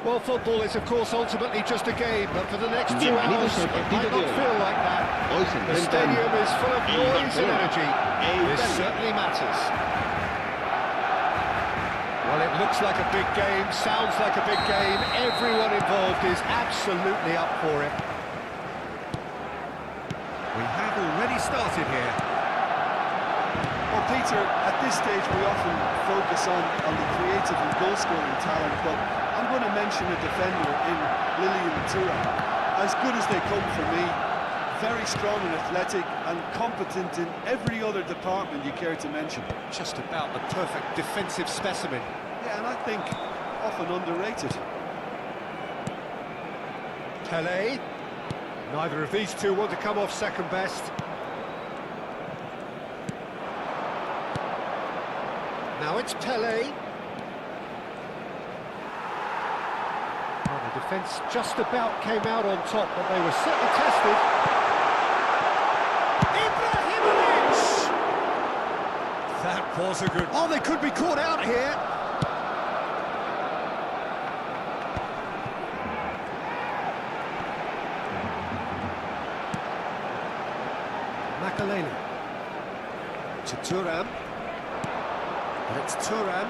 Well, football is, of course, ultimately just a game, but for the next 2 hours, it might not feel like that. The stadium is full of noise and energy. This certainly matters. Well, it looks like a big game, sounds like a big game. Everyone involved is absolutely up for it. We have already started here. Well, Peter, at this stage we often focus on the creative and goal-scoring talent, but I'm going to mention a defender in Lilian Thuram. As good as they come for me, very strong and athletic and competent in every other department you care to mention. Just about the perfect defensive specimen. Yeah, and I think often underrated. Pelé. Neither of these two want to come off second best. Now it's Pelé. Well, the defence just about came out on top, but they were certainly tested. Ibrahimovic! That was a good... Oh, they could be caught out here. Makaleli. To Thuram. And it's Thuram.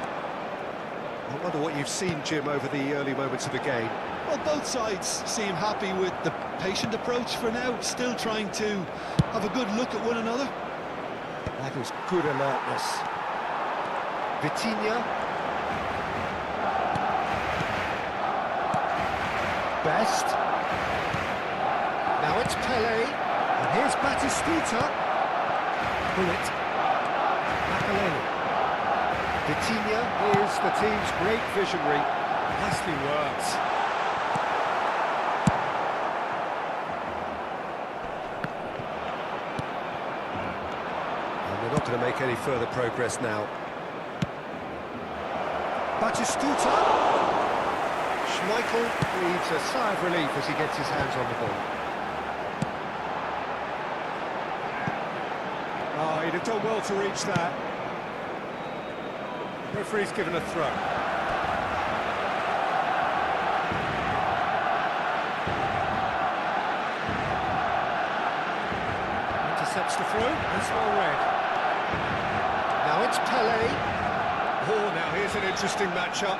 I wonder what you've seen, Jim, over the early moments of the game. Well, both sides seem happy with the patient approach for now, still trying to have a good look at one another. That was good alertness. Vitinha. Best. Now it's Pelé. And here's Batistuta. Bullet. Makaleli. Vitinha is the team's great visionary. Nicely worked. And they're not going to make any further progress now. Batistuta. Schmeichel needs a sigh of relief as he gets his hands on the ball. Oh, he'd have done well to reach that. Referee's given a throw. Intercepts the throw, that's well read. Now it's Pelé. Oh, now here's an interesting matchup.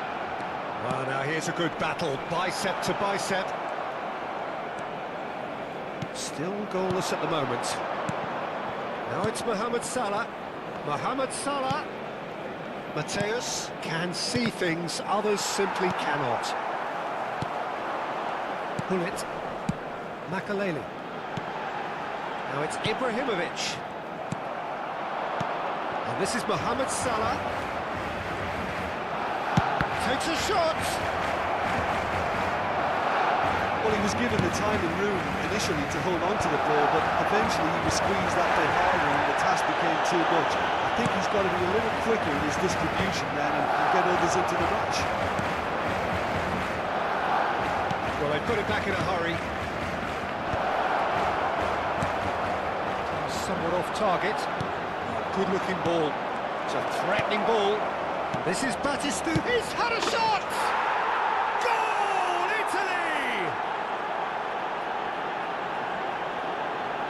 Well, now here's a good battle, bicep to bicep. Still goalless at the moment. Now it's Mohamed Salah. Mohamed Salah. Mateus can see things others simply cannot. Bullet. Makaleli. Now it's Ibrahimovic. And this is Mohamed Salah. Takes a shot. Well, he was given the time and room initially to hold on to the ball, but eventually he was squeezed that bit harder and the task became too much. I think he's got to be a little quicker in his distribution then and get others into the match. Well, they put it back in a hurry. Somewhat off target. Good-looking ball. It's a threatening ball. This is Batistuta. He's had a shot! Goal, Italy!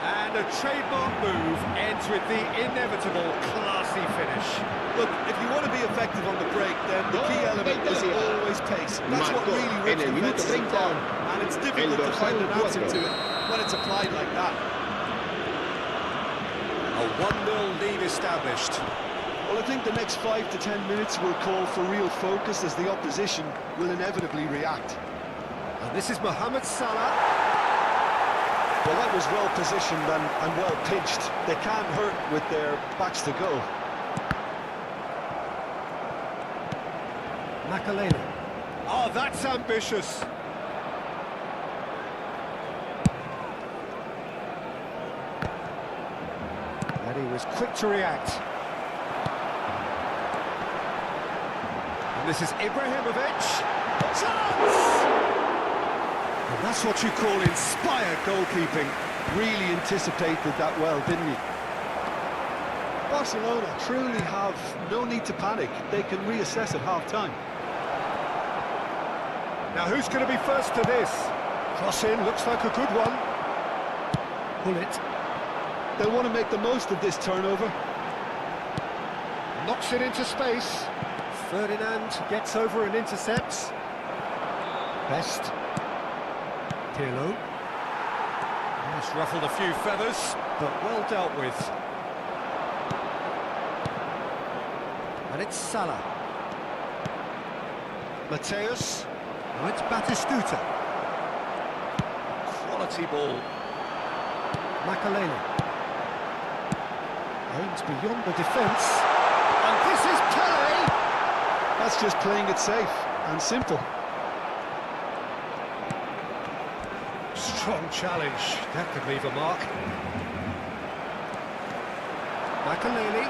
And a trademark move ends with the inevitable classy finish. Look, if you want to be effective on the break, then the key element is always pace. That's what really rips defenses apart, and it's difficult to find an answer to it when it's applied like that. A 1-0 lead established. Well, I think the next 5 to 10 minutes will call for real focus as the opposition will inevitably react. And this is Mohamed Salah. Well, that was well positioned and well pitched. They can't hurt with their backs to goal. Makaleli. Oh, that's ambitious. And he was quick to react. And this is Ibrahimovic. Chance! And that's what you call inspired goalkeeping. Really anticipated that well, didn't he? Barcelona truly have no need to panic. They can reassess at half-time. Now who's going to be first to this? Cross in, looks like a good one. Pull it. They'll want to make the most of this turnover. Knocks it into space. Ferdinand gets over and intercepts. Best. Pirlo. It's ruffled a few feathers, but well dealt with. And it's Salah. Mateus. Now it's Batistuta. Quality ball. Makalele. Aims beyond the defence. And this is Pele! That's just playing it safe and simple. Strong challenge. That could leave a mark. Makalele.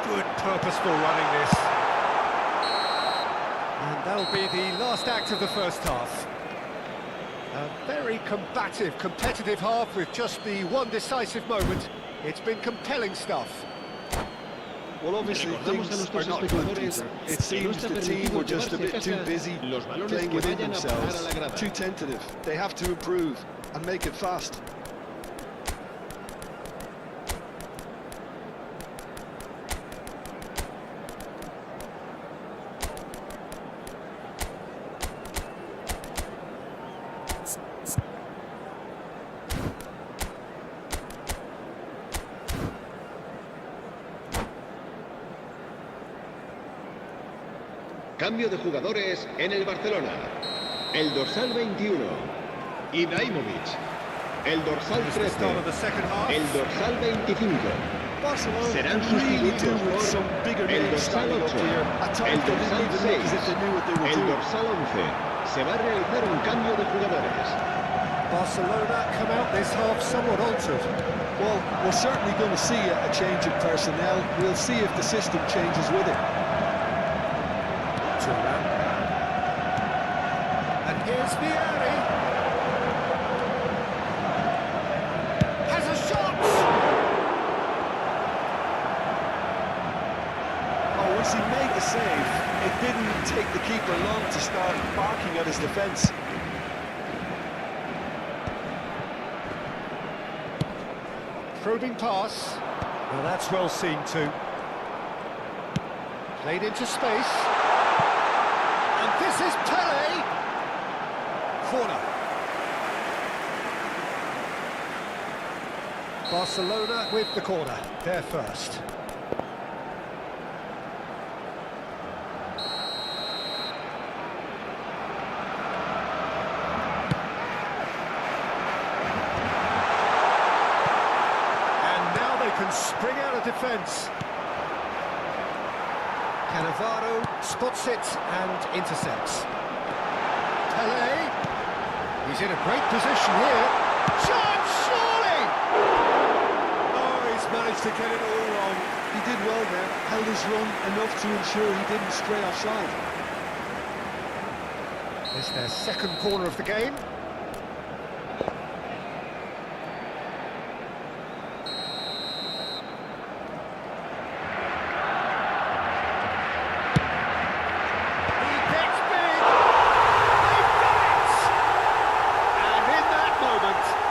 Good purposeful running this. And that'll be the last act of the first half. A very combative, competitive half with just the one decisive moment. It's been compelling stuff. Well, obviously things are not good, Peter. It seems the team were just a bit too busy playing within themselves, too tentative. They have to improve and make it fast. Cambio de jugadores en el Barcelona. El dorsal 21, Ibrahimovic. El dorsal 13, el dorsal 25. Serán sustituidos por el dorsal 8, el dorsal 6, el dorsal 11. Se va a realizar un cambio de jugadores. Barcelona come out this half somewhat altered. Well, we're certainly going to see a change of personnel. We'll see if the system changes with it. And here's Vieri. Has a shot! Oh, once he made the save, it didn't take the keeper long to start barking at his defence. Probing pass. Well, that's well seen too. Played into space. And this is Pele. Corner. Barcelona with the corner. They're first. Can spring out of defence. Cannavaro spots it and intercepts. Pele. He's in a great position here. Chance, surely! Oh, he's managed to get it all wrong. He did well there, held his run enough to ensure he didn't stray offside. It's their second corner of the game.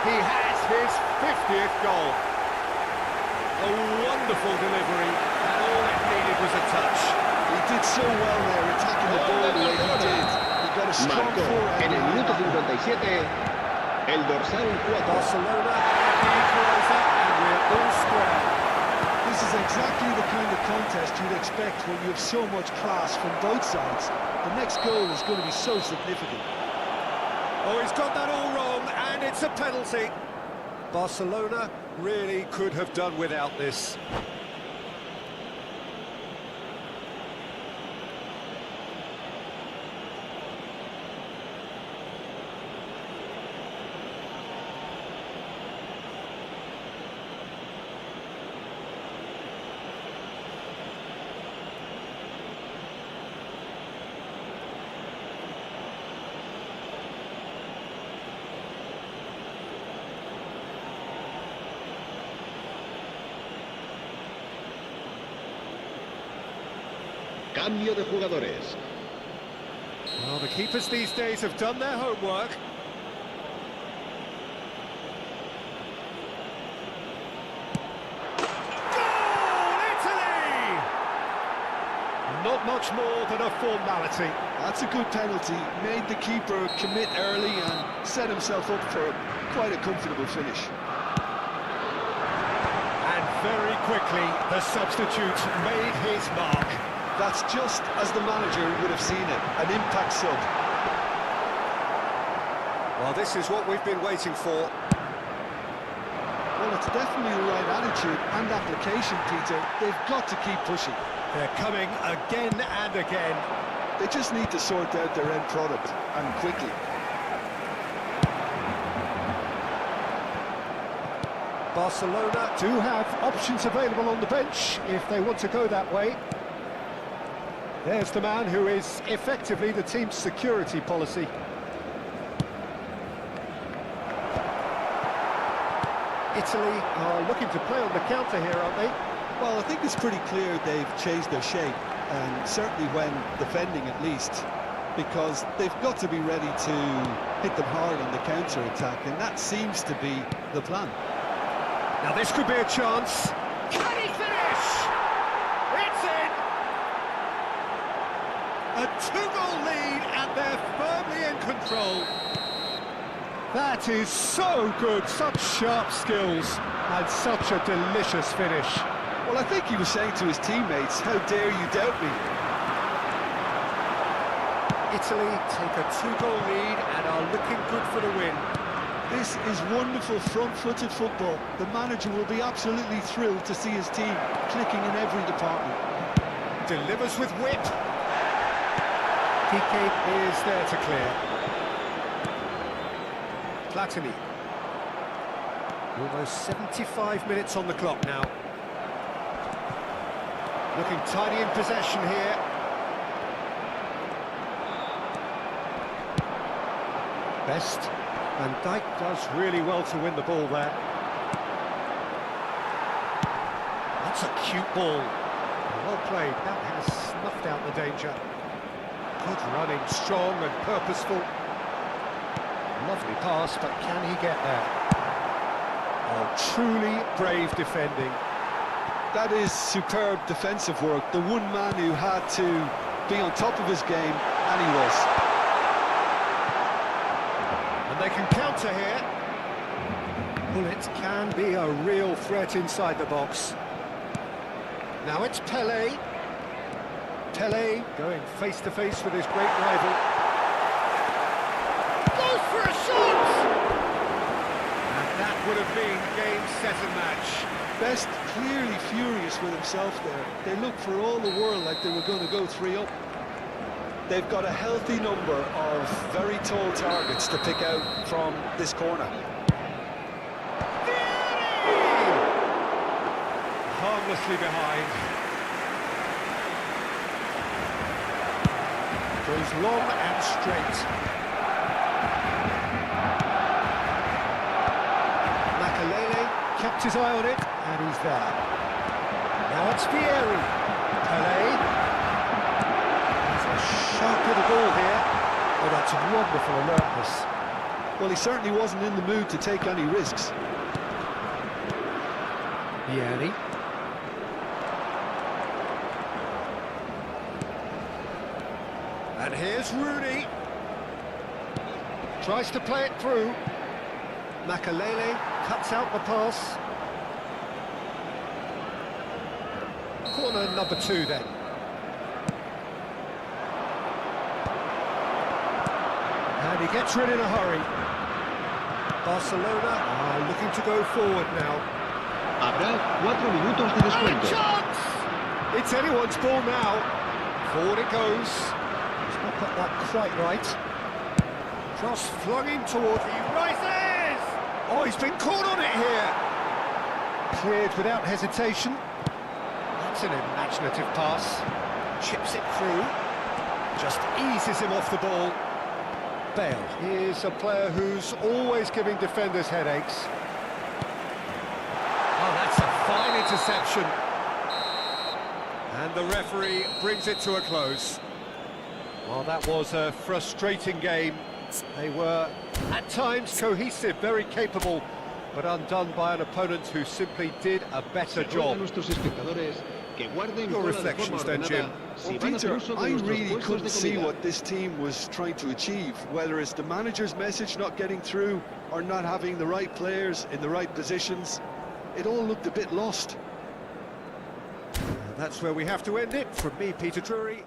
He has his 50th goal. A wonderful delivery, and all it needed was a touch. He did so well there, attacking the ball the way he did. He got a strong forehand. En el minuto 57, el dorsal 4. Barcelona have the equaliser, and we're all square. This is exactly the kind of contest you'd expect when you have so much class from both sides. The next goal is going to be so significant. Oh, he's got that all wrong, and it's a penalty. Barcelona really could have done without this. Cambio de jugadores. Well, The keepers these days have done their homework. Goal, Italy! Not much more than a formality. That's a good penalty. Made the keeper commit early and set himself up for quite a comfortable finish. And very quickly, the substitute made his mark. That's just as the manager would have seen it, an impact sub. Well, this is what we've been waiting for. Well, it's definitely the right attitude and application, Peter. They've got to keep pushing. They're coming again and again. They just need to sort out their end product, and quickly. Barcelona do have options available on the bench if they want to go that way. There's the man who is effectively the team's security policy. Italy are looking to play on the counter here, aren't they? Well, I think it's pretty clear they've changed their shape, and certainly when defending at least, because they've got to be ready to hit them hard on the counter-attack, and that seems to be the plan. Now this could be a chance. Can he finish? It's in! A two-goal lead, and they're firmly in control. That is so good, such sharp skills, and such a delicious finish. Well, I think he was saying to his teammates, how dare you doubt me? Italy take a two-goal lead and are looking good for the win. This is wonderful front-footed football. The manager will be absolutely thrilled to see his team clicking in every department. Delivers with whip. Piqué is there to clear. Platini. Almost 75 minutes on the clock now. Looking tidy in possession here. Best. Van Dijk does really well to win the ball there. That's a cute ball. Well played. That has snuffed out the danger. Good running, strong and purposeful. Lovely pass, but can he get there? Oh, truly brave defending. That is superb defensive work. The one man who had to be on top of his game, and he was. And they can counter here. Bullets can be a real threat inside the box. Now it's Pelé. Pelé going face to face with his great rival. Goes for a shot! And that would have been game, set and match. Best clearly furious with himself there. They looked for all the world like they were going to go 3-up. They've got a healthy number of very tall targets to pick out from this corner. Harmlessly behind. Goes long and straight. Makalele kept his eye on it, and he's there. Now it's Vieri. Pelé. He's a sharp little ball here. Oh, that's wonderful alertness. Well, he certainly wasn't in the mood to take any risks. Vieri. And here's Rooney. Tries to play it through. Makalele cuts out the pass. Corner number 2 then. And he gets rid in a hurry. Barcelona are looking to go forward now. Habrá 4 minutos de descuento. Chance! It's anyone's ball now. Forward it goes. He's not got that quite right. Cross flung in toward he rises! Oh, he's been caught on it here. Cleared without hesitation. That's an imaginative pass. Chips it through. Just eases him off the ball. Bale is a player who's always giving defenders headaches. Oh, that's a fine interception. And the referee brings it to a close. Well, that was a frustrating game. They were, at times, cohesive, very capable, but undone by an opponent who simply did a better job. Your reflections then, Jim? Well, Peter, I really couldn't see what this team was trying to achieve, whether it's the manager's message not getting through or not having the right players in the right positions. It all looked a bit lost. And that's where we have to end it. From me, Peter Drury.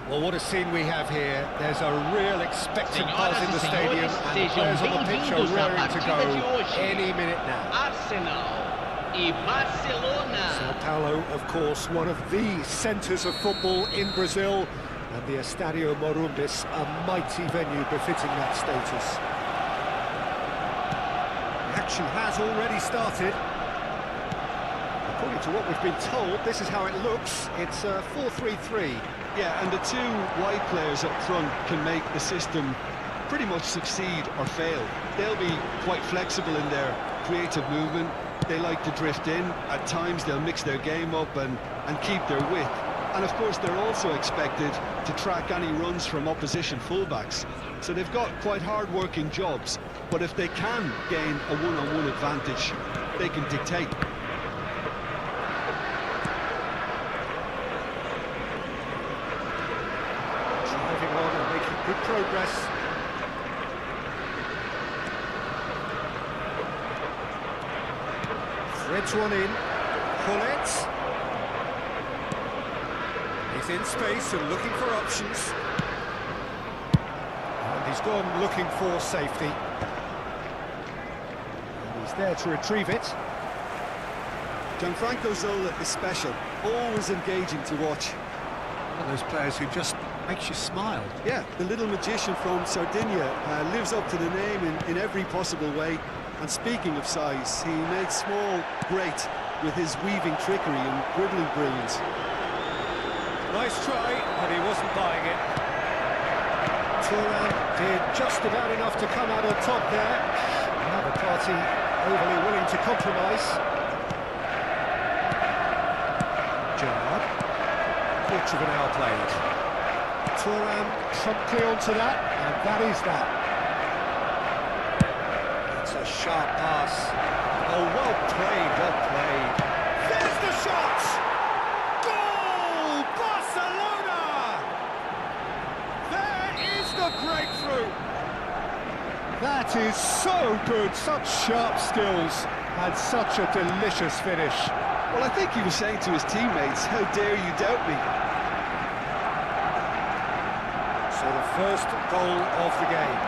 Well, what a scene we have here. There's a real expectant buzz in the stadium, and the players on the pitch are raring to go any minute now. Arsenal e Barcelona. Sao Paulo, of course, one of the centres of football in Brazil, and the Estadio Morumbis, a mighty venue befitting that status. The action has already started. According to what we've been told, this is how it looks. It's a 4-3-3. Yeah, and the two wide players up front can make the system pretty much succeed or fail. They'll be quite flexible in their creative movement. They like to drift in. At times they'll mix their game up and keep their width. And of course they're also expected to track any runs from opposition fullbacks. So they've got quite hard-working jobs. But if they can gain a one-on-one advantage, they can dictate. Good progress. Threads one in. Pullet. He's in space and looking for options. And he's gone looking for safety. And he's there to retrieve it. Gianfranco Zola is special, always engaging to watch. One of those players who just makes you smile. Yeah, the little magician from Sardinia lives up to the name in every possible way. And speaking of size, he makes small great with his weaving trickery and dribbling brilliance. Nice try, but he wasn't buying it. Thuram did just about enough to come out on top there. Another party overly willing to compromise. Gerrard. Quarter of an hour played. Thuram promptly onto that, and that is that. It's a sharp pass. Oh, well played, well played. There's the shot! Goal! Barcelona! There is the breakthrough! That is so good, such sharp skills, and such a delicious finish. Well, I think he was saying to his teammates, how dare you doubt me? So the first goal of the game.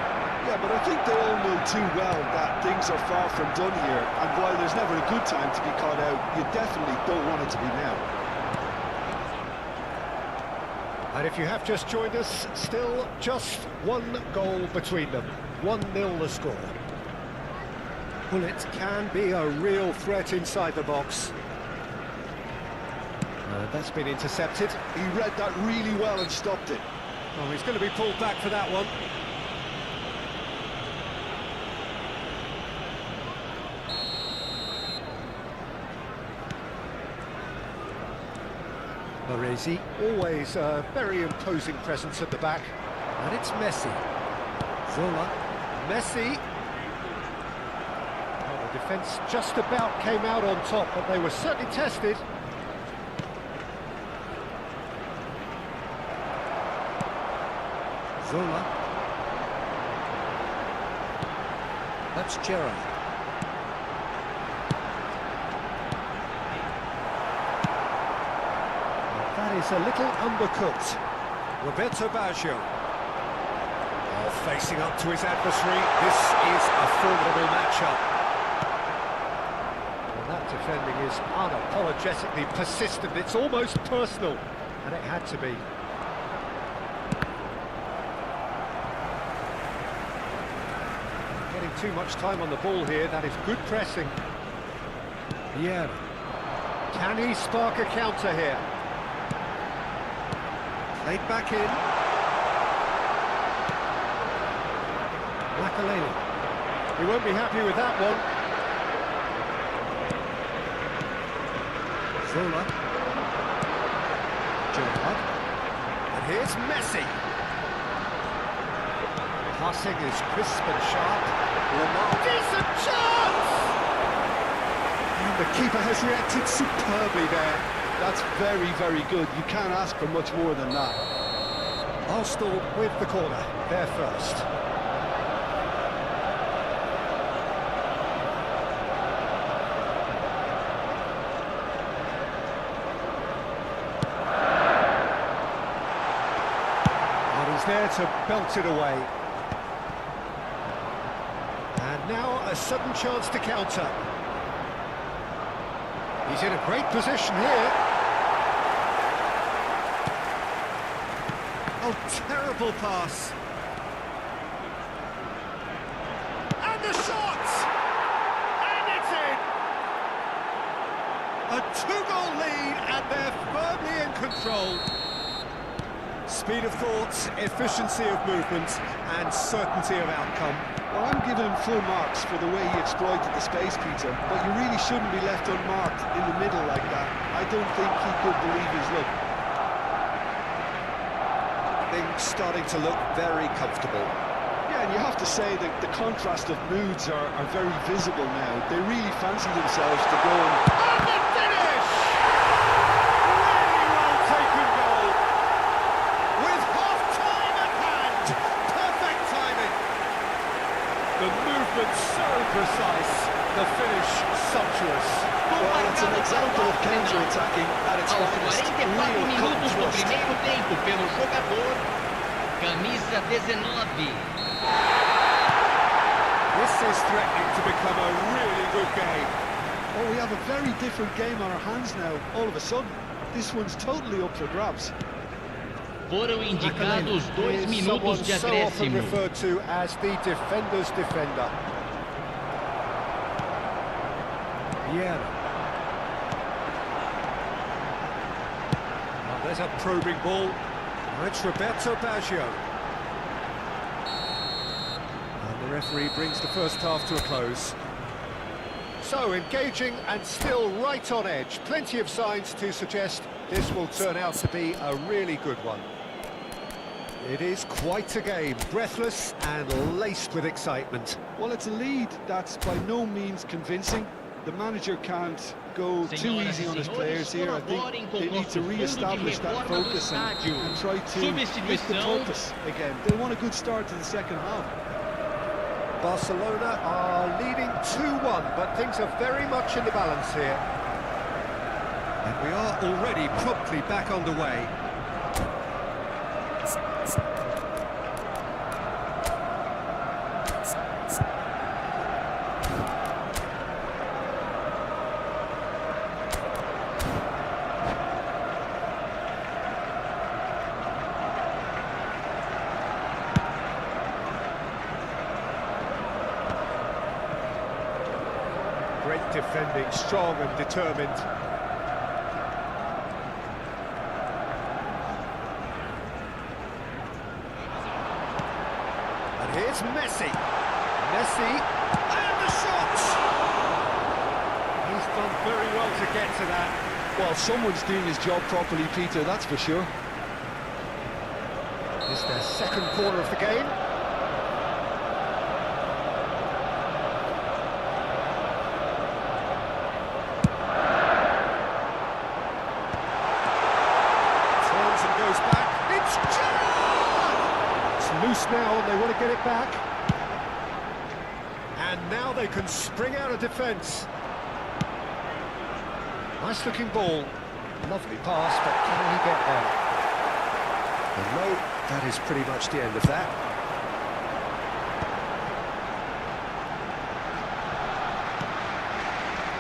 Yeah, but I think they all know too well that things are far from done here, and while there's never a good time to be caught out, you definitely don't want it to be now. And if you have just joined us, still just one goal between them. 1-0 the score. Well, it can be a real threat inside the box. That's been intercepted. He read that really well and stopped it. Oh, he's going to be pulled back for that one. Baresi, always a very imposing presence at the back. And it's Messi. Zola. Messi. Well, the defence just about came out on top, but they were certainly tested. Zola. That's Gerrard. That is a little undercooked. Roberto Baggio. Oh, facing up to his adversary. This is a formidable matchup. Well, that defending is unapologetically persistent. It's almost personal, and it had to be. Getting too much time on the ball here. That is good pressing. Yeah. Can he spark a counter here? Played back in. Makaleli. He won't be happy with that one. Zola. Gerrard. And here's Messi. Passing is crisp and sharp. Lamar. Decent chance! And the keeper has reacted superbly there. That's very, very good. You can't ask for much more than that. Arsenal with the corner, they're first. And he's there to belt it away. And now a sudden chance to counter. He's in a great position here. Oh, terrible pass. And the shot! And it's in! A two-goal lead, and they're firmly in control. Speed of thought, efficiency of movement, and certainty of outcome. Well, I'm giving him full marks for the way he exploited the space, Peter, but you really shouldn't be left unmarked in the middle like that. I don't think he could believe his luck. Things starting to look very comfortable. Yeah, and you have to say that the contrast of moods are very visible now. They really fancy themselves to go and... And the finish! Really well taken goal. With half-time at hand. Perfect timing. The movement so precise. The finish sumptuous. Well, it's an example of counter-attacking at its Aos finest. 44 Real minutos do contrast. primeiro tempo pelo jogador, camisa 19. This is threatening to become a really good game. Oh, we have a very different game on our hands now, all of a sudden. This one's totally up for grabs. Foram indicados 2 minutos de so often acréscimo. referred to as the defender's defender. Yeah. Well, there's a probing ball. Now it's Roberto Baggio. And the referee brings the first half to a close. So, engaging and still right on edge. Plenty of signs to suggest this will turn out to be a really good one. It is quite a game, breathless and laced with excitement. Well, it's a lead that's by no means convincing. The manager can't go too easy on his players here. I think they need to re-establish that focus and try to lift the focus again. They want a good start to the second half. Barcelona are leading 2-1, but things are very much in the balance here. And we are already promptly back underway. Great defending, strong and determined. And here's Messi. Messi, and the shot! He's done very well to get to that. Well, someone's doing his job properly, Peter, that's for sure. It's their second corner of the game. Loose now and they want to get it back. And now they can spring out of defence. Nice looking ball. Lovely pass, but can he get there? And no, that is pretty much the end of that.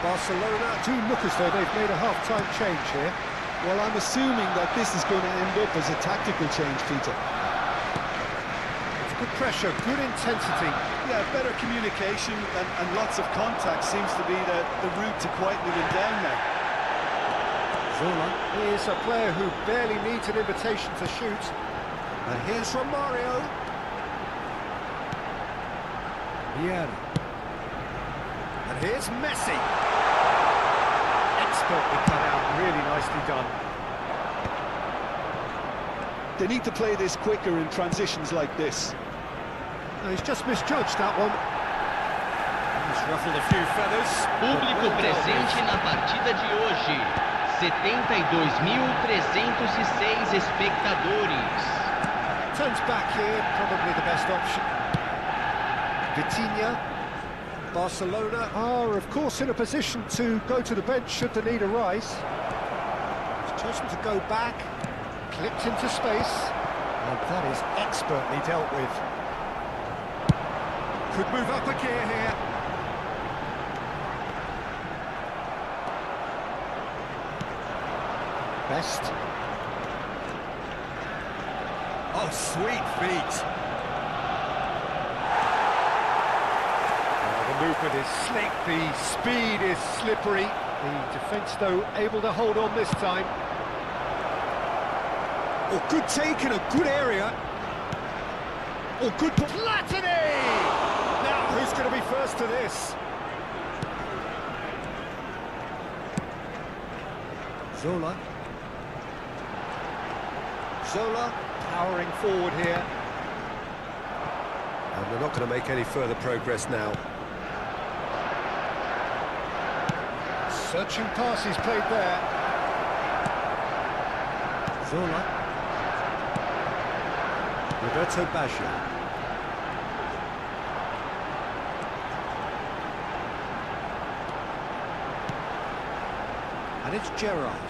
Barcelona do look as though they've made a half-time change here. Well, I'm assuming that this is going to end up as a tactical change, Peter. Good pressure, good intensity. Yeah, better communication and lots of contact seems to be the route to quietening him down now. Zola is a player who barely needs an invitation to shoot. And here's Romario. Vieira. And here's Messi. Expertly cut out, really nicely done. They need to play this quicker in transitions like this. No, he's just misjudged that one. He's ruffled a few feathers. Público presente na partida de hoje. 72.306 espectadores. Turns back here, probably the best option. Vitinha. Barcelona are, of course, in a position to go to the bench should the need arise. He's chosen to go back, clipped into space, and that is expertly dealt with. Could move up a gear here. Best. Oh, sweet feet. The movement is slick, the speed is slippery. The defence, though, able to hold on this time. Oh, good take in a good area. Oh, good... Platini! Now, who's going to be first to this? Zola. Zola powering forward here. And they're not going to make any further progress now. Searching pass he's played there. Zola. Roberto Baggio. And it's Gerrard.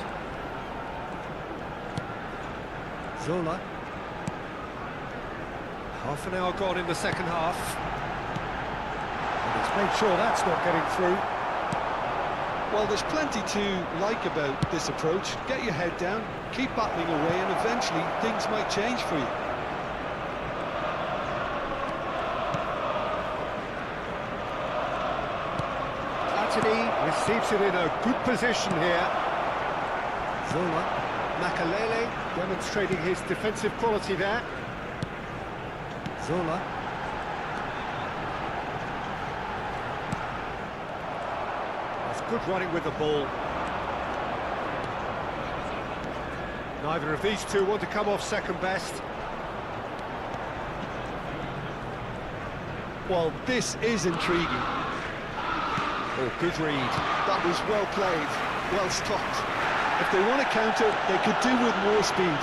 Zola. Half an hour gone in the second half. And he's made sure that's not getting through. Well, there's plenty to like about this approach. Get your head down, keep battling away, and eventually things might change for you. Platini receives it in a good position here. Zola, Makalele demonstrating his defensive quality there. Zola. That's good running with the ball. Neither of these two want to come off second best. Well, this is intriguing. Oh, good read. That was well played, well stopped. If they want to counter, they could do with more speed.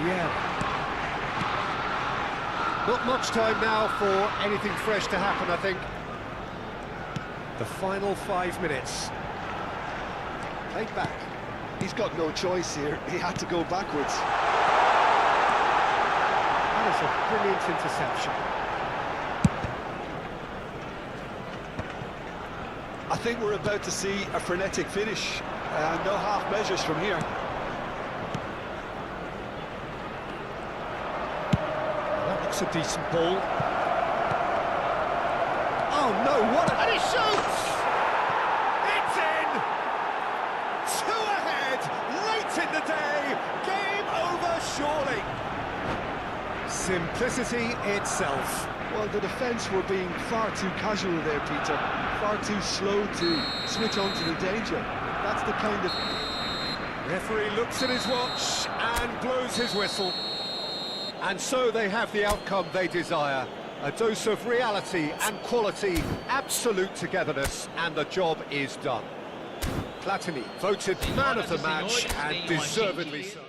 Yeah. Not much time now for anything fresh to happen, I think. The final 5 minutes. Played back. He's got no choice here. He had to go backwards. That is a brilliant interception. I think we're about to see a frenetic finish. No half measures from here. That looks a decent ball. Oh no, what a... And he shoots! It's in! 2 ahead, late in the day, game over surely. Simplicity itself. Well, the defence were being far too casual there, Peter. Far too slow to switch on to the danger. That's the kind of... Referee looks at his watch and blows his whistle. And so they have the outcome they desire. A dose of reality and quality, absolute togetherness, and the job is done. Platini voted man of the match, and deservedly so.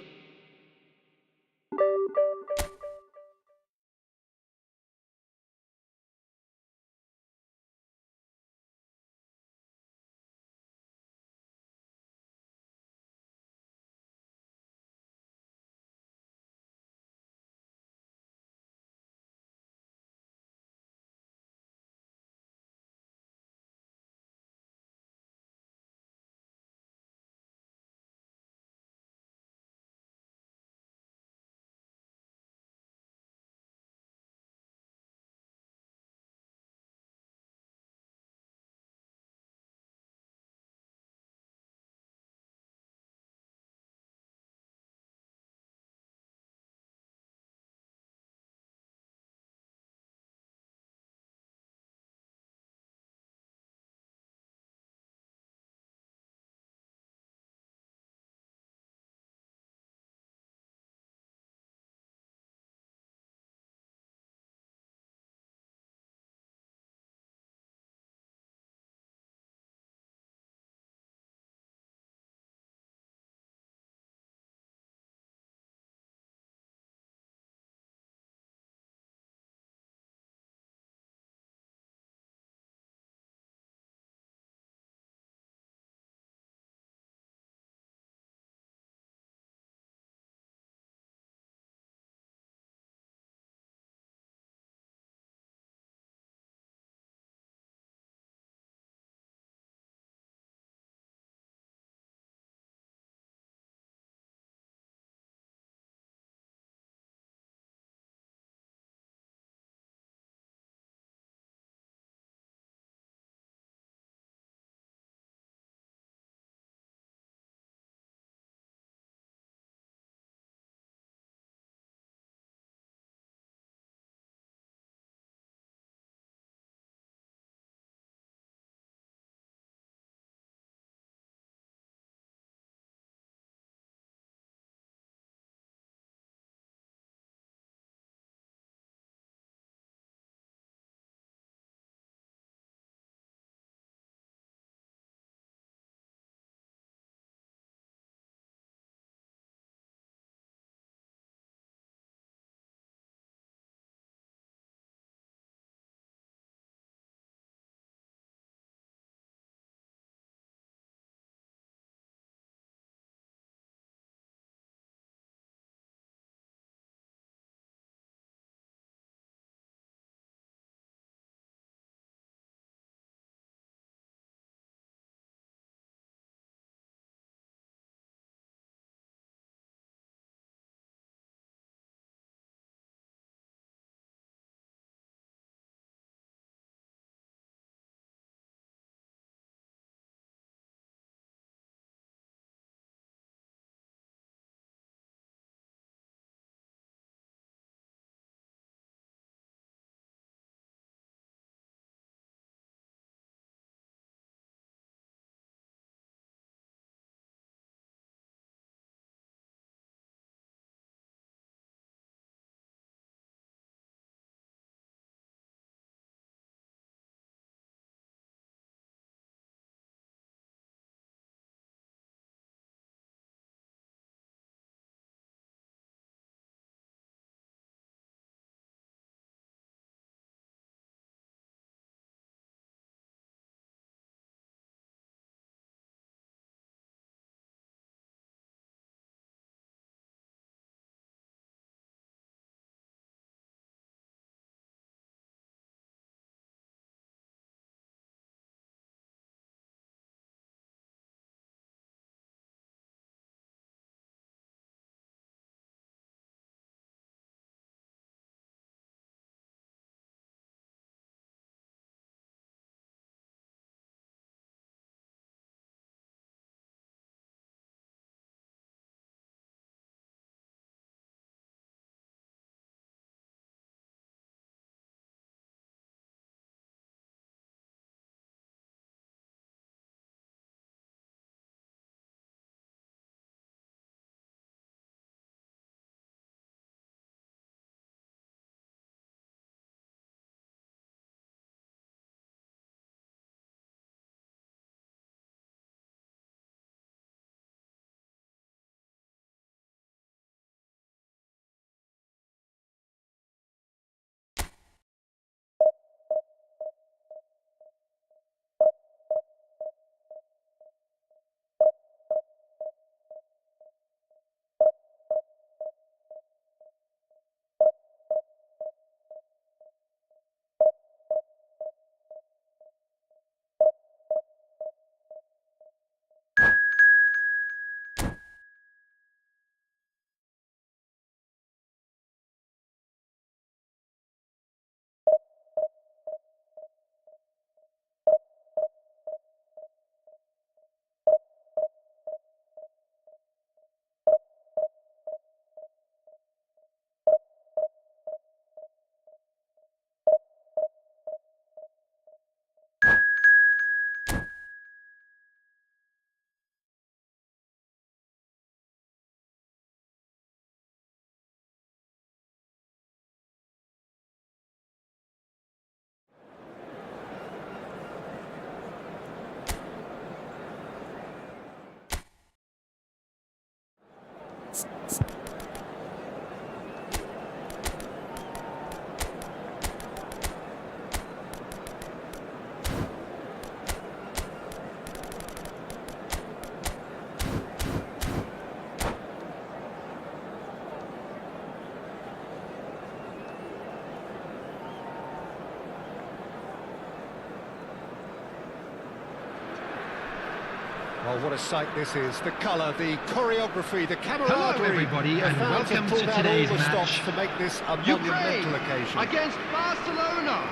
Well, what a sight this is. The colour, the choreography, the camaraderie. Hello everybody The and fans have welcome pulled to out all today's the stops match. to make this a Ukraine monumental occasion. against Barcelona.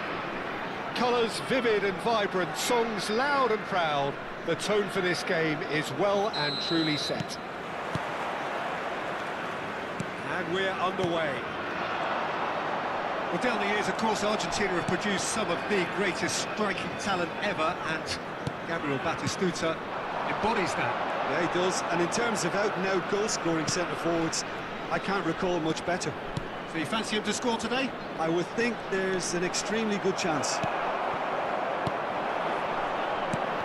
Colours vivid and vibrant, songs loud and proud. The tone for this game is well and truly set. And we're underway. Well, down the years, of course, Argentina have produced some of the greatest striking talent ever, and Gabriel Batistuta embodies that. Yeah, he does. And in terms of out-and-out goal-scoring centre-forwards, I can't recall much better. So you fancy him to score today? I would think there's an extremely good chance.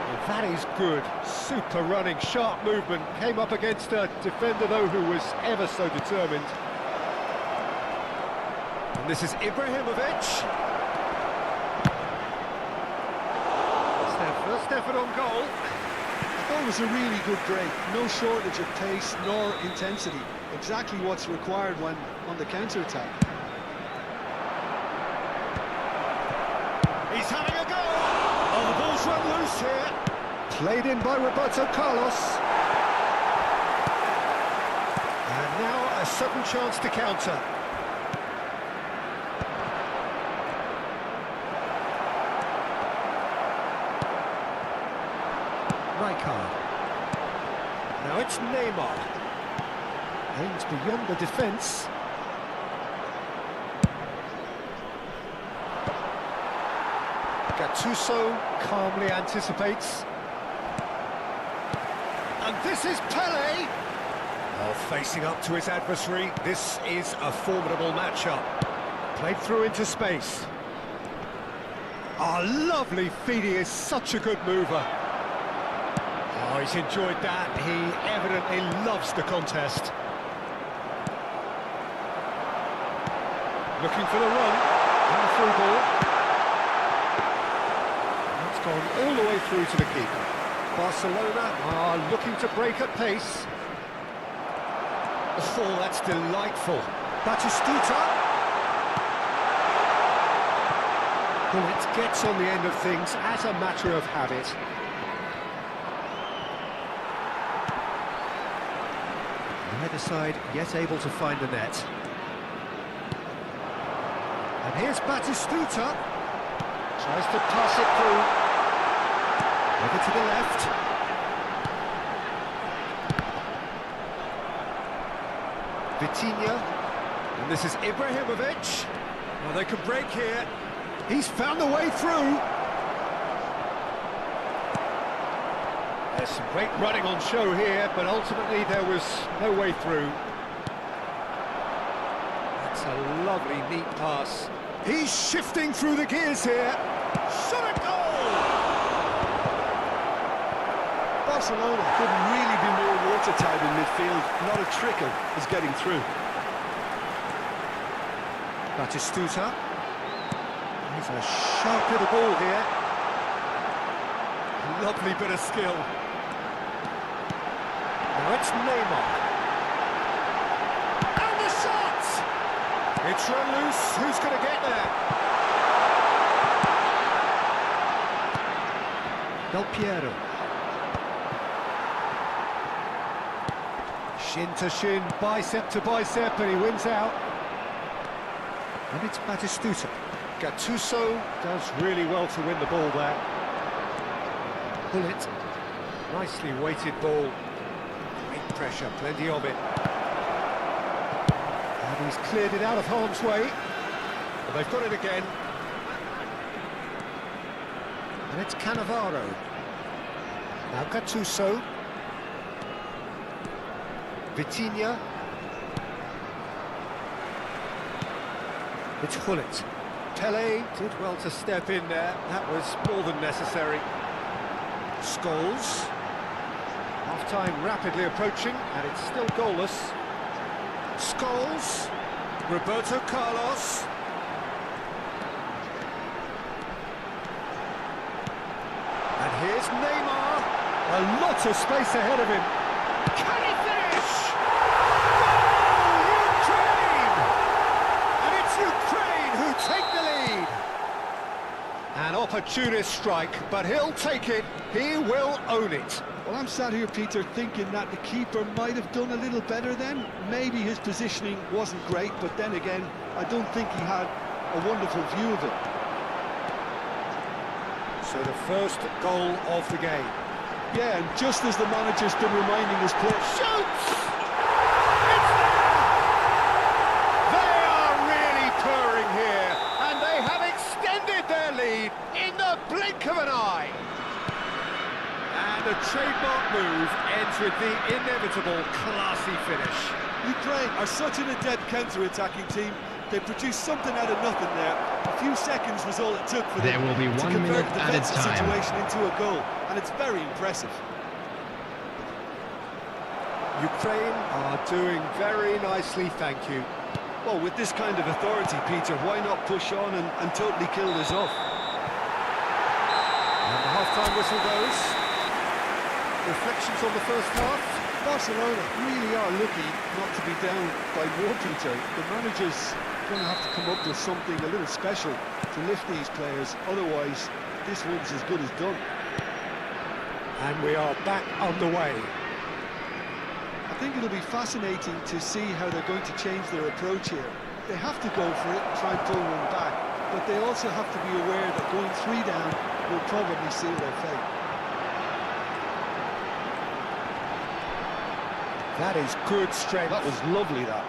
Well, that is good. Super running, sharp movement. Came up against a defender, though, who was ever so determined. And this is Ibrahimovic. That's their first effort on goal. That was a really good break. No shortage of pace nor intensity. Exactly what's required when on the counter-attack. He's having a go! Oh, the ball's run loose here. Played in by Roberto Carlos. And now a sudden chance to counter. Rijkaard. Now it's Neymar. Aims beyond the defence. Gattuso calmly anticipates. And this is Pelé! Oh, facing up to his adversary, this is a formidable matchup. Played through into space. Oh, lovely feed, he is such a good mover. Oh, he's enjoyed that. He evidently loves the contest. Looking for the run. And the through ball. It's gone all the way through to the keeper. Barcelona are looking to break at pace. Oh, that's delightful. Batistuta. Well, it gets on the end of things as a matter of habit. Neither side yet able to find the net. And here's Batistuta. Tries to pass it through. Over to the left. Vitinha. And this is Ibrahimovic. Well, they can break here. He's found the way through. There's some great running on show here, but ultimately there was no way through. That's a lovely, neat pass. He's shifting through the gears here. Shot a goal! Barcelona couldn't really be more watertight in midfield. Not a trickle is getting through. Batistuta. He's a sharp little ball here. Lovely bit of skill. Now it's Neymar. And the shot! It's run loose. Who's going to get there? Del Piero. Shin to shin, bicep to bicep, and he wins out. And it's Batistuta. Gattuso does really well to win the ball there. Bullet. Nicely weighted ball. Great pressure, plenty of it. And he's cleared it out of harm's way. But they've got it again. And it's Cannavaro. Now Gattuso. Vitinha. It's Hullet. Pelé did well to step in there. That was more than necessary. Scholes. Half-time rapidly approaching, and it's still goalless. Scholes, Roberto Carlos. And here's Neymar. A lot of space ahead of him. Can he finish? Goal, Ukraine! And it's Ukraine who take the lead. An opportunist strike, but he'll take it. He will own it. Well, I'm sat here, Peter, thinking that the keeper might have done a little better then. Maybe his positioning wasn't great, but then again, I don't think he had a wonderful view of it. So the first goal of the game. Yeah, and just as the manager's been reminding his players... Shoots! It's there! They are really purring here, and they have extended their lead in the blink of an eye. And the trademark move ends with the inevitable classy finish. Ukraine are such an adept counter-attacking team. They produced something out of nothing there. A few seconds was all it took for them There will be to 1 convert minute the added defensive time. situation into a goal, and it's very impressive. Ukraine are doing very nicely, thank you. Well, with this kind of authority, Peter, why not push on and totally kill this off? And the half-time whistle goes. Reflections on the first half? Barcelona really are lucky not to be down by more, Peter. The manager's going to have to come up with something a little special to lift these players, otherwise this one's as good as done. And we are back underway. I think it'll be fascinating to see how they're going to change their approach here. They have to go for it and try and pull one back, but they also have to be aware that going 3 down will probably seal their fate. That is good strength. That was lovely, that.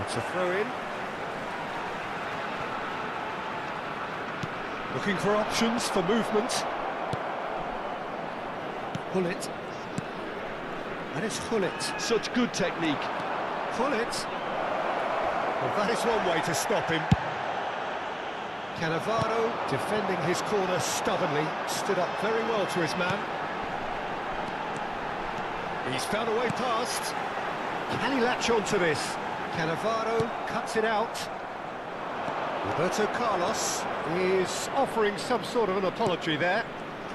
It's a throw-in. Looking for options for movement. Hullet. And it's Hullet. Such good technique. Hullet. Well, that is one way to stop him. Cannavaro, defending his corner stubbornly, stood up very well to his man. He's found a way past. Can he latch on to this? Cannavaro cuts it out. Roberto Carlos is offering some sort of an apology there.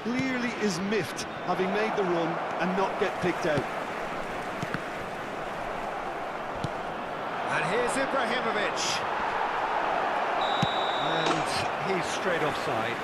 Clearly is miffed, having made the run and not get picked out. And here's Ibrahimovic. And he's straight offside.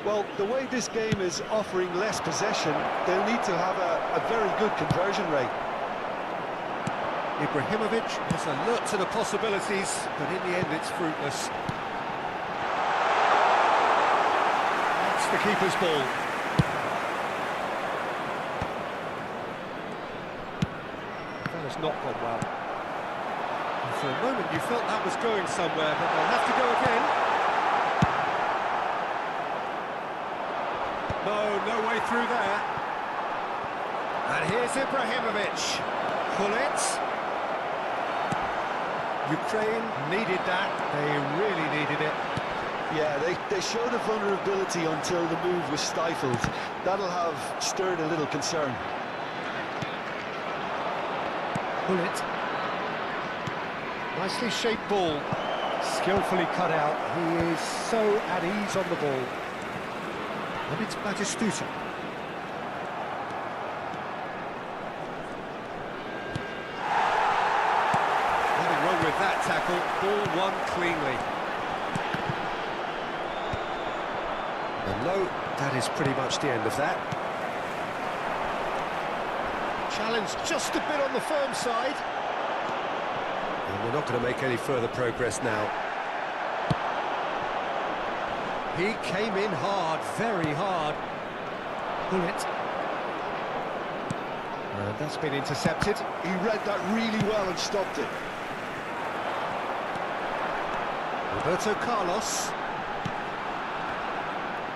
Well, the way this game is offering less possession, they'll need to have a very good conversion rate. Ibrahimovic is alert to the possibilities, but in the end it's fruitless. That's the keeper's ball. That has not gone well. And for a moment you felt that was going somewhere, but they'll have to go again. No way through there. And here's Ibrahimovic. Hullet. Ukraine needed that. They really needed it. Yeah, they showed a vulnerability until the move was stifled. That'll have stirred a little concern. Hullet. Nicely shaped ball. Skillfully cut out. He is so at ease on the ball. And it's Batistuta. Nothing wrong with that tackle. Ball won cleanly. And no, that is pretty much the end of that. Challenge just a bit on the firm side. And we're not going to make any further progress now. He came in hard, very hard. Hullet. And that's been intercepted. He read that really well and stopped it. Roberto Carlos.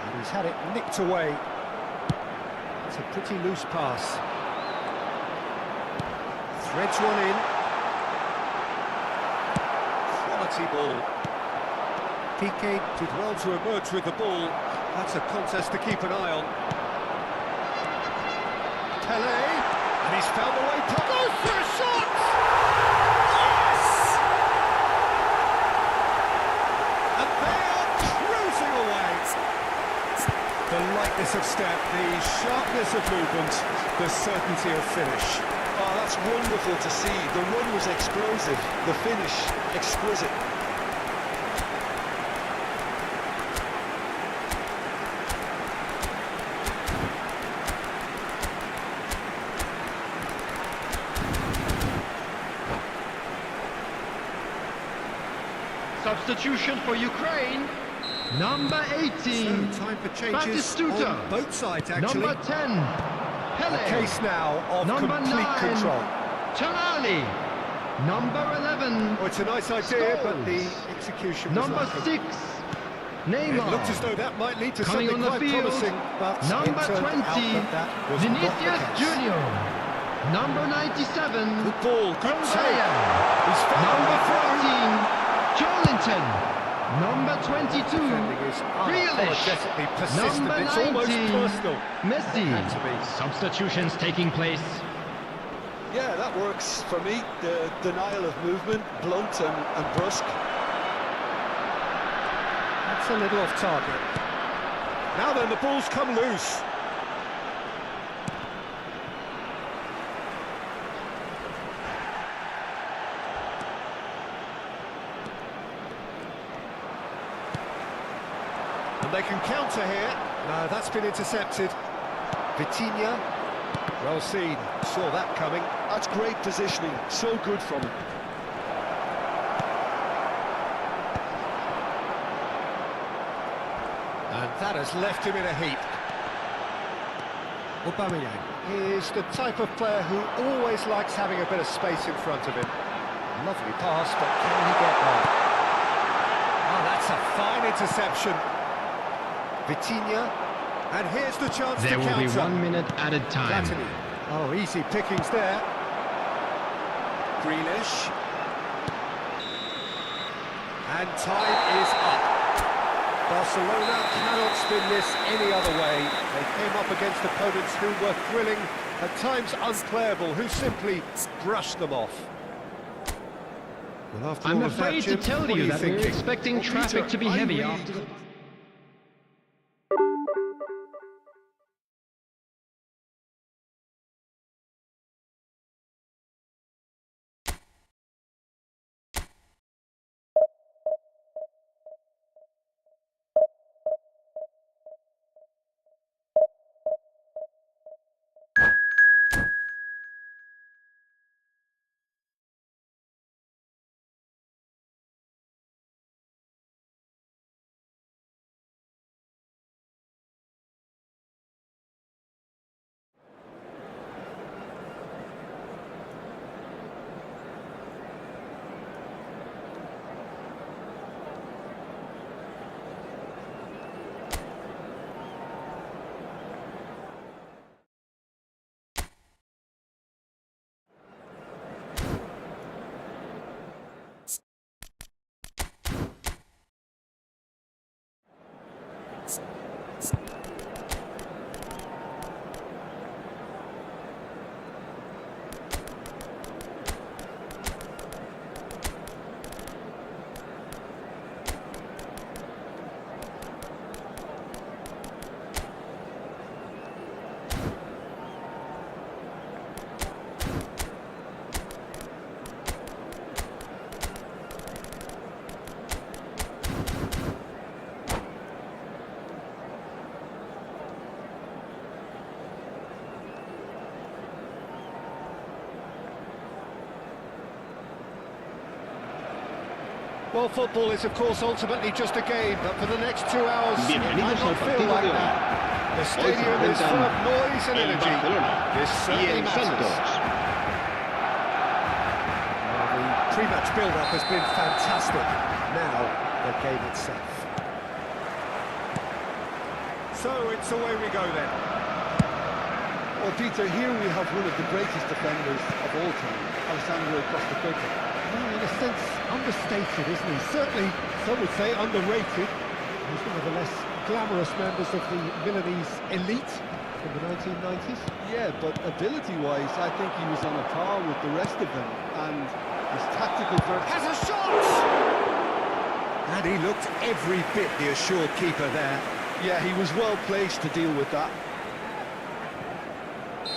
And he's had it nicked away. It's a pretty loose pass. Threads one in. quality ball. Piqué did well to emerge with the ball. That's a contest to keep an eye on. Pelé, and he's found the way. Goes for a shot! Yes! And they are cruising away. The lightness of step, the sharpness of movement, the certainty of finish. Oh, that's wonderful to see. The run was explosive, the finish exquisite. Substitution for Ukraine. Number 18. So time for changes Batistuta. on both sides, actually. Number 10. Pele. A case now of Number complete 9. control. Tonali. Number 11. Oh, it's a nice idea, but the Scholes. execution was Number lacking. 6. It Neymar. looked as though that might lead to Coming something on the quite field. promising, but Number it turned 20. out that was not the Vinicius case. Junior. Number 97. Good ball, good From take. Bayern. He's found Number the throw. 14. Jolinton. Number 22. Defending is Grealish. unapologetically persistent. Number It's almost 19. personal. Messi. Had to be. Substitutions taking place. Yeah, that works for me. The denial of movement, blunt and brusque. That's a little off target. Now then, the ball's come loose. And they can counter here. No, that's been intercepted. Vitinha, well seen. Saw that coming. That's great positioning. So good from him. And that has left him in a heap. Aubameyang is the type of player who always likes having a bit of space in front of him. Lovely pass, but can he get there? Oh, that's a fine interception. Vitinha, and here's the chance There to will counter. be 1 minute added time. Platini. Oh, easy pickings there. Grealish. And time is up. Barcelona cannot spin this any other way. They came up against opponents who were thrilling, at times unplayable, who simply brushed them off. Well, after I'm all of that, afraid to Jim, tell what are you that we're thinking? expecting Well, traffic Peter, to be I heavy really- after the... Well, football is, of course, ultimately just a game, but for the next 2 hours, it might Bienvenidos not al feel partido like de hoy. that. The Hoy se stadium is full of enfrentan noise and el energy. Barcelona This y certainly el matters. Santos. Well, the pre-match build-up has been fantastic. Now, the game itself. So, it's away we go then. Well, Peter, here we have one of the greatest defenders of all time, Alessandro Costa. Well, in a sense, understated, isn't he? Certainly, some would say underrated. He's one of the less glamorous members of the Milanese elite from the 1990s. Yeah, but ability-wise, I think he was on a par with the rest of them, and his tactical Has a shot! And he looked every bit the assured keeper there. Yeah, he was well placed to deal with that.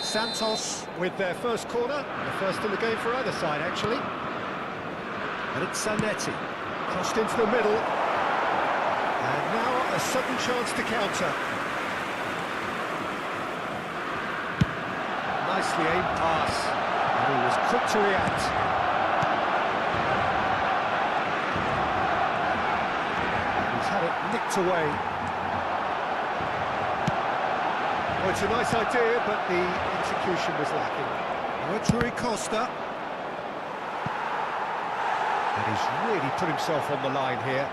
Santos with their first corner, the first in the game for either side, actually. And it's Zanetti, crossed into the middle. And now a sudden chance to counter. Nicely aimed pass. And he was quick to react. He's had it nicked away. Well, it's a nice idea, but the execution was lacking. Now it's Rui Costa. And he's really put himself on the line here.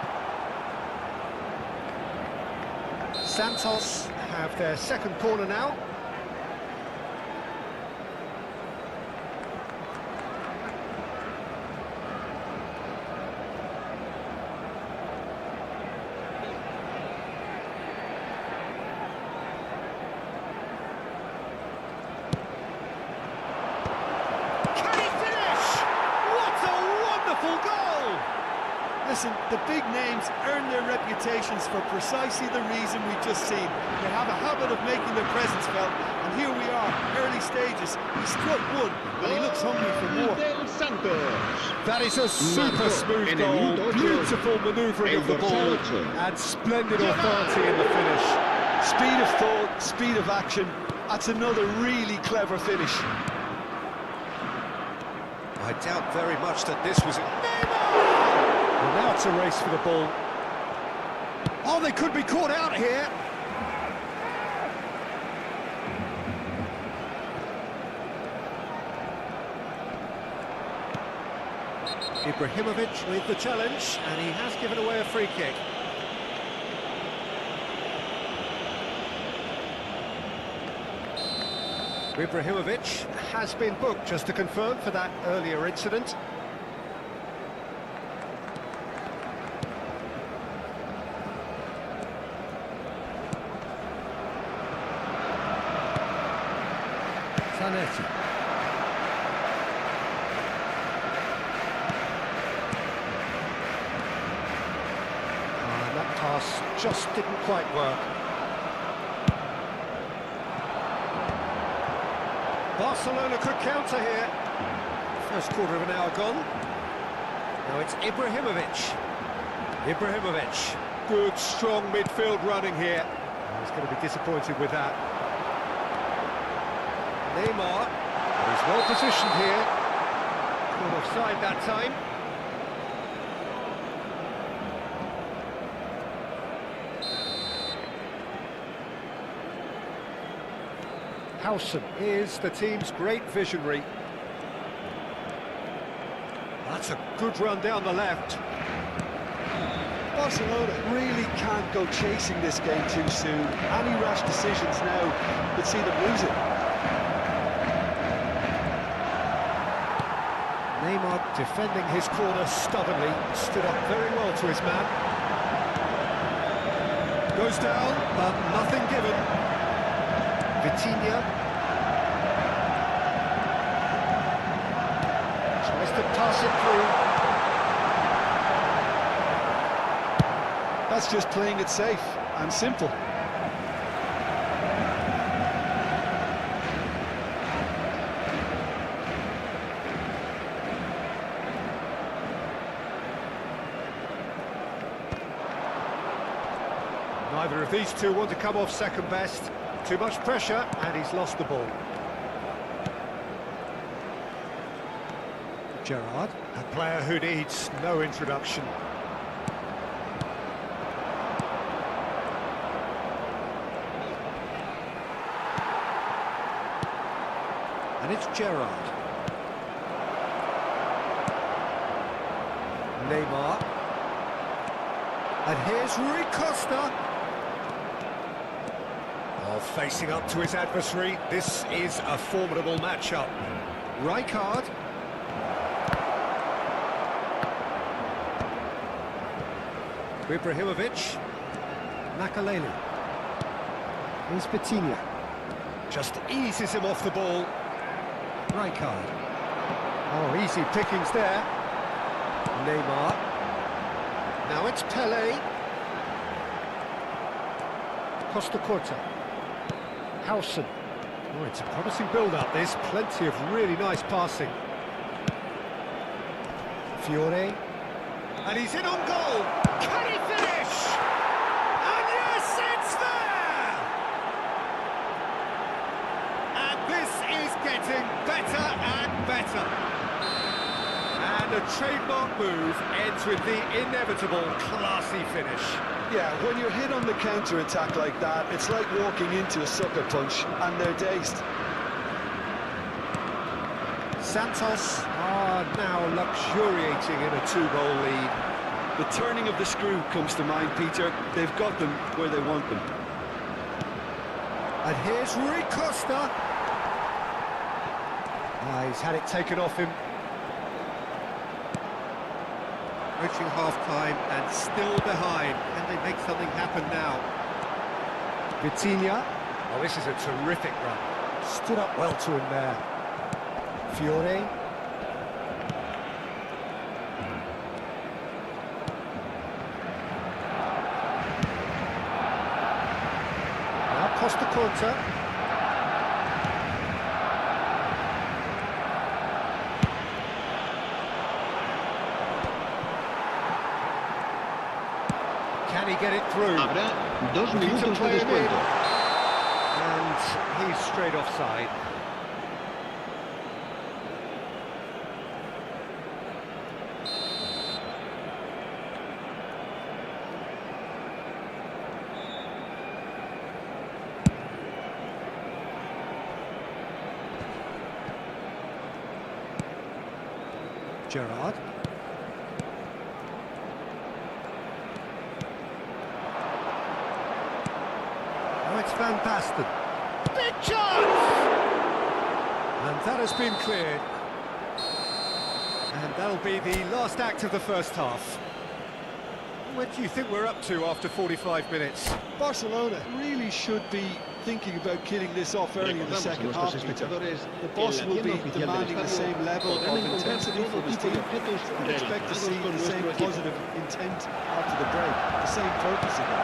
Santos have their second corner now. Listen, the big names earn their reputations for precisely the reason we've just seen. They have a habit of making their presence felt, and here we are, early stages. He struck one, and he looks hungry for more. That is a super smooth goal, beautiful manoeuvring of the ball, and splendid authority in the finish. Speed of thought, speed of action, that's another really clever finish. I doubt very much that this was it. Well, now it's a race for the ball. Oh, they could be caught out here. Ibrahimovic with the challenge, and he has given away a free kick. Ibrahimovic has been booked, just to confirm, for that earlier incident. Zanetti. That pass just didn't quite work. Barcelona could counter here. First quarter of an hour gone. Now it's Ibrahimovic. Ibrahimovic. Good, strong midfield running here. He's going to be disappointed with that. Neymar. He's well positioned here. Caught offside that time. Howson is the team's great visionary. That's a good run down the left. Barcelona really can't go chasing this game too soon. Any rash decisions now could see them lose it. Neymar defending his corner stubbornly, stood up very well to his man. Goes down, but nothing given. Vitinha tries to pass it through. That's just playing it safe and simple. Neither of these two want to come off second best. Too much pressure, and he's lost the ball. Gerrard, a player who needs no introduction. And it's Gerrard. Neymar. And here's Rui Costa. Facing up to his adversary, this is a formidable matchup. Rijkaard. Ibrahimovic. Makaleli. Here's Petinia. Just eases him off the ball. Rijkaard. Oh, easy pickings there. Neymar. Now it's Pele. Costa Corta. Howson. Oh, it's a promising build-up, this. Plenty of really nice passing. Fiore. And he's in on goal. Can he finish? And yes, it's there! And this is getting better and better. And a trademark move ends with the inevitable classy finish. Yeah, when you're hit on the counter-attack like that, it's like walking into a sucker punch, and they're dazed. Santos are now luxuriating in a 2-goal lead. The turning of the screw comes to mind, Peter. They've got them where they want them. And here's Rui Costa. He's had it taken off him. Reaching half-time and still behind. Can they make something happen now? Vitinha. Oh, this is a terrific run. Stood up well to him there. Fiore. Now Costa Corta. Can he get it through? Habrá 2 Looking to minutos de play him in. descuento. And he's straight offside. Gerrard. Oh, it's Van Basten. Big chance! And that has been cleared. And that'll be the last act of the first half. What do you think we're up to after 45 minutes? Barcelona really should be thinking about killing this off early in the Recordamos a second nuestros half, Peter. espectadores The que boss en la will be tienda oficial del demanding the estadio same level podrán of encontrar intensity todo from his tipo de team. objetos I expect to relacionados see con the same nuestro equipo. positive intent after the break, the same focus again.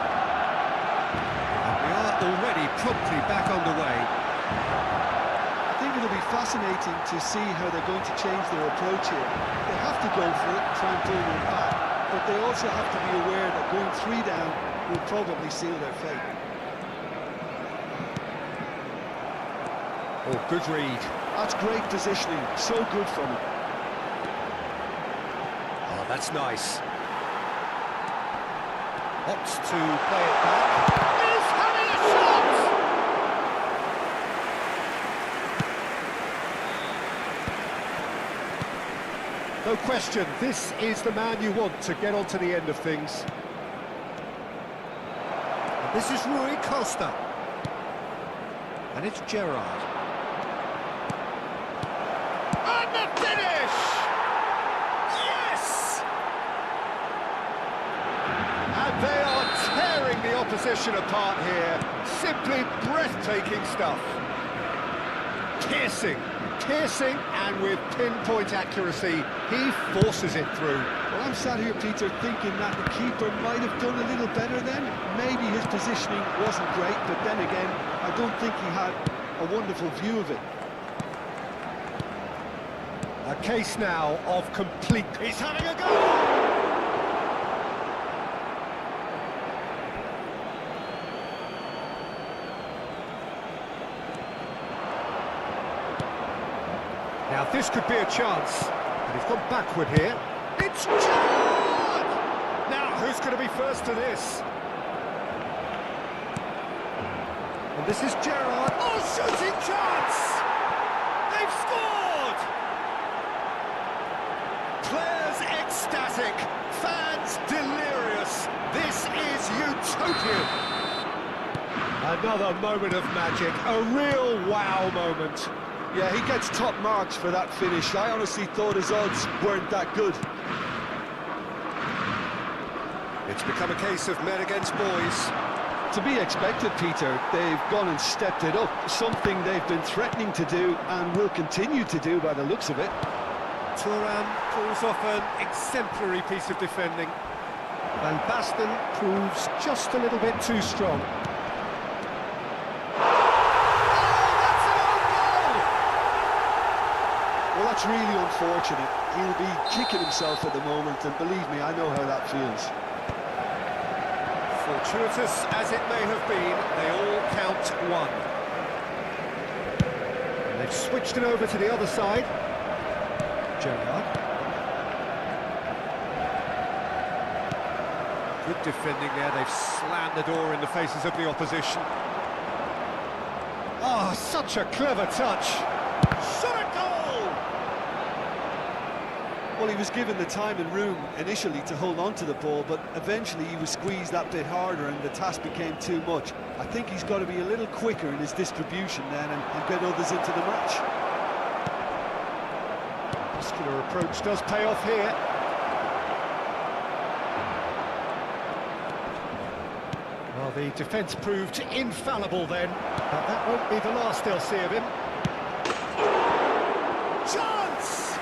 And we are already promptly back underway. I think it'll be fascinating to see how they're going to change their approach here. They have to go for it, try and pull one back, but they also have to be aware that going 3 down will probably seal their fate. Oh, good read. That's great positioning, so good from him. Oh, that's nice. Opts to play it back. He's having a shot! No question, this is the man you want to get onto the end of things. And this is Rui Costa. And it's Gerrard. And the finish! Yes! And they are tearing the opposition apart here. Simply breathtaking stuff. Piercing, and with pinpoint accuracy, he forces it through. Well, I'm sat here, Peter, thinking that the keeper might have done a little better then. Maybe his positioning wasn't great, but then again, I don't think he had a wonderful view of it. A case now of complete... He's having a go! Now this could be a chance, but he's gone backward here. It's Gerrard! Now who's going to be first to this? And this is Gerrard. Oh, shooting chance! They've scored! Players ecstatic, fans delirious. This is utopian. Another moment of magic, a real wow moment. Yeah, he gets top marks for that finish. I honestly thought his odds weren't that good. It's become a case of men against boys. To be expected, Peter. They've gone and stepped it up, something they've been threatening to do and will continue to do by the looks of it. Thuram pulls off an exemplary piece of defending. And Baston proves just a little bit too strong. Well, that's really unfortunate. He'll be kicking himself at the moment, and believe me, I know how that feels. Fortuitous as it may have been, they all count one. And they've switched it over to the other side. Gerrard. Good defending there, they've slammed the door in the faces of the opposition. Oh, such a clever touch. Shot a goal! Well, he was given the time and room initially to hold on to the ball, but eventually he was squeezed that bit harder and the task became too much. I think he's got to be a little quicker in his distribution then and get others into the match. Muscular approach does pay off here. Well, the defence proved infallible then, but that won't be the last they'll see of him. Chance!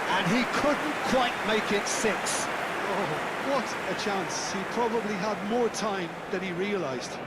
And he couldn't quite make it 6. Oh, what a chance. He probably had more time than he realised.